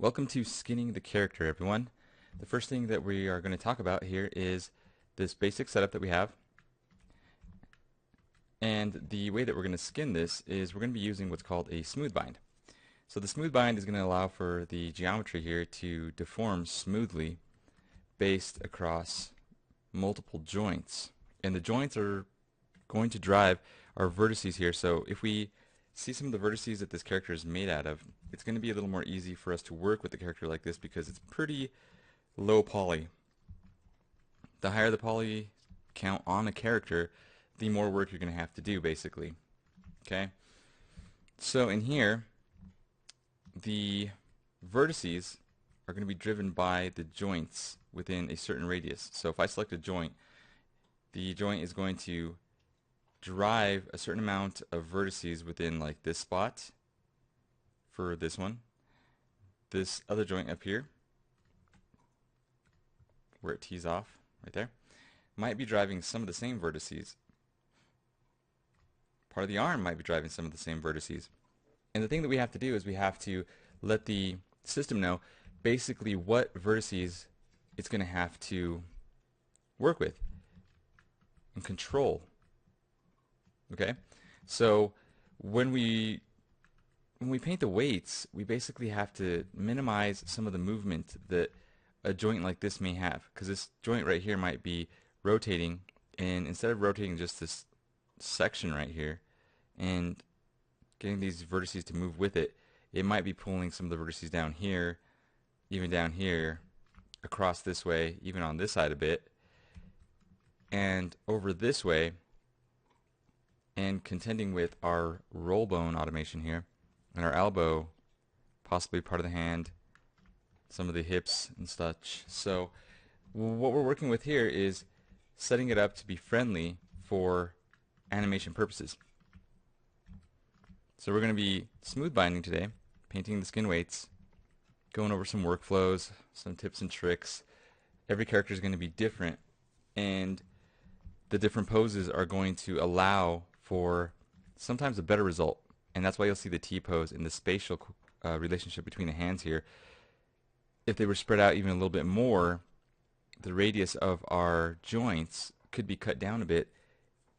Welcome to Skinning the Character, everyone. The first thing that we are going to talk about here is this basic setup that we have. And the way that we're going to skin this is we're going to be using what's called a smooth bind. So the smooth bind is going to allow for the geometry here to deform smoothly based across multiple joints. And the joints are going to drive our vertices here. So if we see some of the vertices that this character is made out of, it's going to be a little more easy for us to work with the character like this because it's pretty low poly. The higher the poly count on a character, the more work you're going to have to do, basically. Okay? So in here, the vertices are going to be driven by the joints within a certain radius. So if I select a joint, the joint is going to drive a certain amount of vertices within like this spot for this one. This other joint up here, where it tees off, right there, might be driving some of the same vertices. Part of the arm might be driving some of the same vertices. And the thing that we have to do is we have to let the system know basically what vertices it's going to have to work with and control. Okay? So when we paint the weights, we basically have to minimize some of the movement that a joint like this may have, because this joint right here might be rotating, and instead of rotating just this section right here and getting these vertices to move with it, it might be pulling some of the vertices down here, even down here, across this way, even on this side a bit, and over this way, and contending with our roll bone automation here, and our elbow, possibly part of the hand, some of the hips and such. So what we're working with here is setting it up to be friendly for animation purposes. So we're going to be smooth binding today, painting the skin weights, going over some workflows, some tips and tricks. Every character is going to be different, and the different poses are going to allow for sometimes a better result. And that's why you'll see the T-pose and the spatial relationship between the hands here. If they were spread out even a little bit more, the radius of our joints could be cut down a bit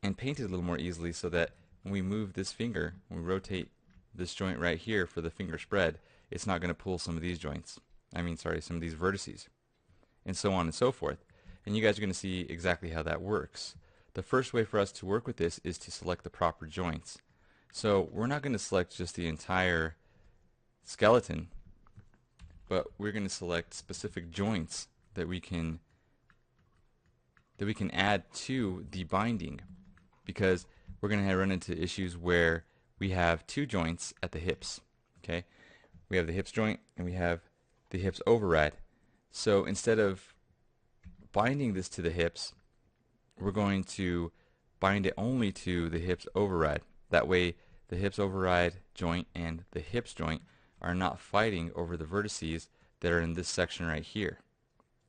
and painted a little more easily, so that when we move this finger, when we rotate this joint right here for the finger spread, it's not going to pull some of these joints. Some of these vertices, and so on and so forth. And you guys are going to see exactly how that works. The first way for us to work with this is to select the proper joints. So we're not going to select just the entire skeleton, but we're going to select specific joints that we can add to the binding, because we're going to run into issues where we have two joints at the hips. Okay, we have the hips joint and we have the hips override. So instead of binding this to the hips, we're going to bind it only to the hips override. That way the hips override joint and the hips joint are not fighting over the vertices that are in this section right here,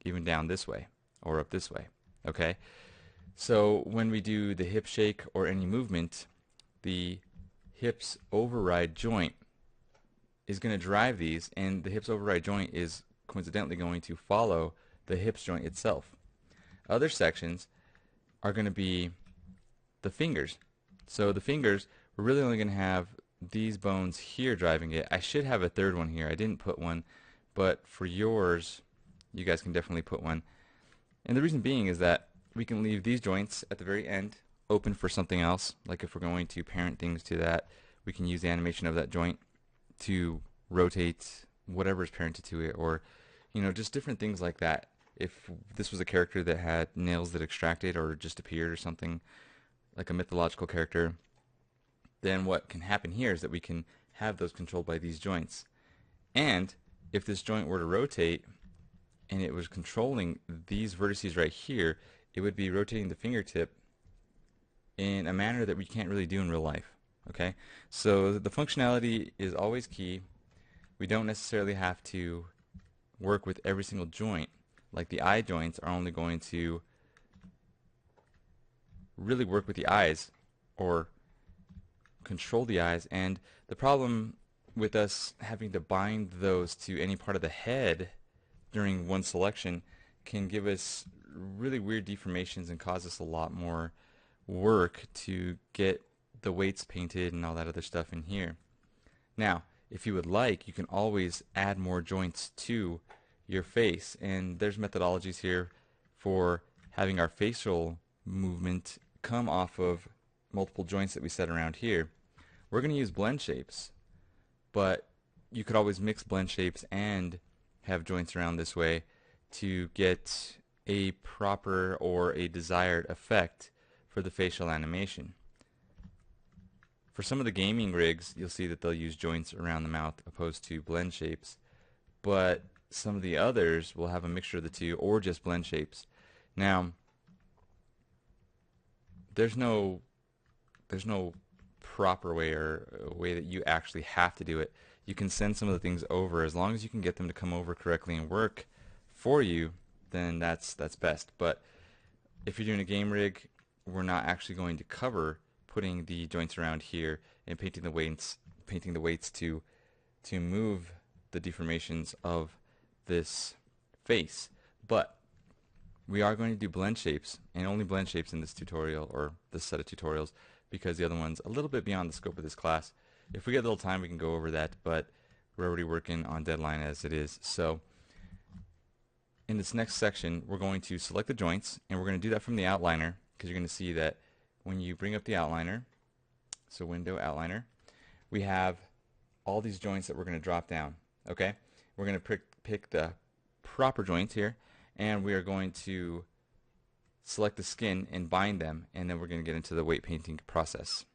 even down this way or up this way. Okay? So when we do the hip shake or any movement, the hips override joint is going to drive these, and the hips override joint is coincidentally going to follow the hips joint itself. Other sections are going to be the fingers. So the fingers, we're really only going to have these bones here driving it. I should have a third one here. I didn't put one, but for yours, you guys can definitely put one. And the reason being is that we can leave these joints at the very end open for something else. Like if we're going to parent things to that, we can use the animation of that joint to rotate whatever is parented to it, or just different things like that. If this was a character that had nails that extracted or just appeared or something, like a mythological character, then what can happen here is that we can have those controlled by these joints. And if this joint were to rotate and it was controlling these vertices right here, it would be rotating the fingertip in a manner that we can't really do in real life. Okay? So the functionality is always key. We don't necessarily have to work with every single joint. Like the eye joints are only going to really work with the eyes or control the eyes, and the problem with us having to bind those to any part of the head during one selection can give us really weird deformations and cause us a lot more work to get the weights painted and all that other stuff in here. Now, if you would like, you can always add more joints to your face, and there's methodologies here for having our facial movement come off of multiple joints that we set around here. We're going to use blend shapes, but you could always mix blend shapes and have joints around this way to get a proper or a desired effect for the facial animation. For some of the gaming rigs, you'll see that they'll use joints around the mouth opposed to blend shapes, but some of the others will have a mixture of the two or just blend shapes. Now, there's no proper way or a way that you actually have to do it. You can send some of the things over as long as you can get them to come over correctly and work for you, then that's best. But if you're doing a game rig, we're not actually going to cover putting the joints around here and painting the weights to move the deformations of this face. But we are going to do blend shapes, and only blend shapes in this tutorial, or this set of tutorials, because the other one's a little bit beyond the scope of this class. If we get a little time, we can go over that, but we're already working on deadline as it is. So in this next section, we're going to select the joints, and we're going to do that from the outliner, because you're going to see that when you bring up the outliner, so window outliner, we have all these joints that we're going to drop down. Okay, we're going to pick the proper joints here, and we are going to select the skin and bind them, and then we're going to get into the weight painting process.